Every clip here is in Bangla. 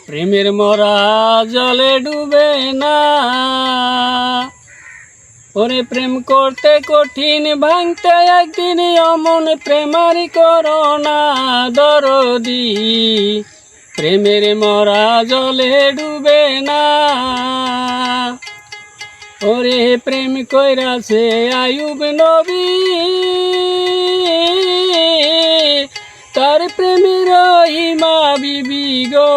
প্রেমের মরা জলে ডুবে না। ওরে প্রেম করতে কঠিন, ভাঙতে একদিন অমন প্রেমারি করোনা দরদি। প্রেমের মরা জলে ডুবে না। ওরে প্রেম কইরাছে আয়ুব নবী, তার প্রেমের ইমা বিবি গো।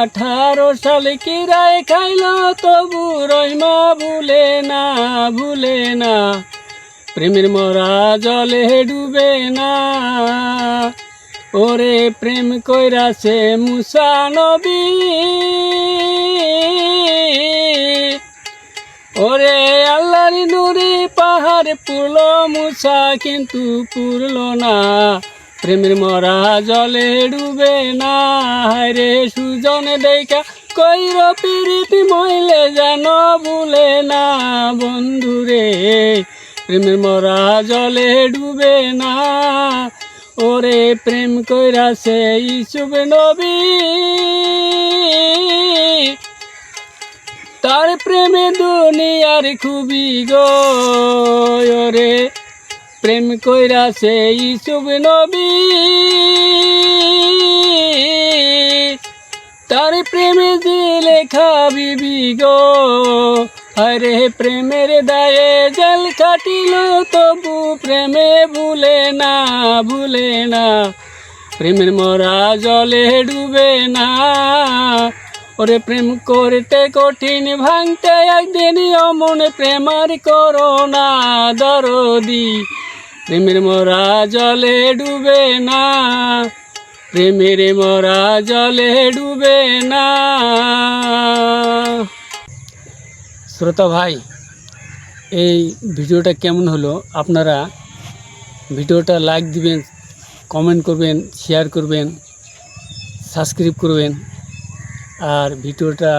18 সাল কিরায় খাইল তবু রহিমা ভুলে না, ভুলে না। প্রেমের মরা জলে ডুবে না। ওরে প্রেম কইরাছে মুসা নবী, ওরে আল্লাহর নূরে পাহাড় পুরল মুসা কিন্তু পুরল না। প্রেমের মরা জলে ডুবে না। রে সুজন দেখা কইর পিরিতি মইলে যেন ভুলে না বন্ধুরে। প্রেমের মরা জলে ডুবে না। ওরে প্রেম কইরাছে ইসুফ নবী, তার প্রেমে দুনিয়ার খুবই গো। ওরে প্রেম কইরাছে ইসুফ নবী, তার প্রেমে যে লেখা বিবি গো। আরে প্রেমের দায়ে জেল কাটিল তবু প্রেমে ভুলে না, ভুলে না। প্রেমের মরা জলে ডুবে না। ওরে প্রেম করতে কঠিন, ভাঙতে একদিন অমন প্রেমার করোনা দরদি। প্রেমের মরা জলে ডুবে না। প্রেমের মরা জলে ডুবে না। শ্রোতা ভাই, এই ভিডিওটা কেমন হলো? আপনারা ভিডিওটা লাইক দিবেন, কমেন্ট করবেন, শেয়ার করবেন, সাবস্ক্রাইব করবেন। আর ভিডিওটা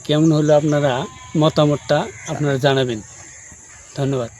কেমন হলো আপনারা মতামতটা আপনারা জানাবেন। ধন্যবাদ।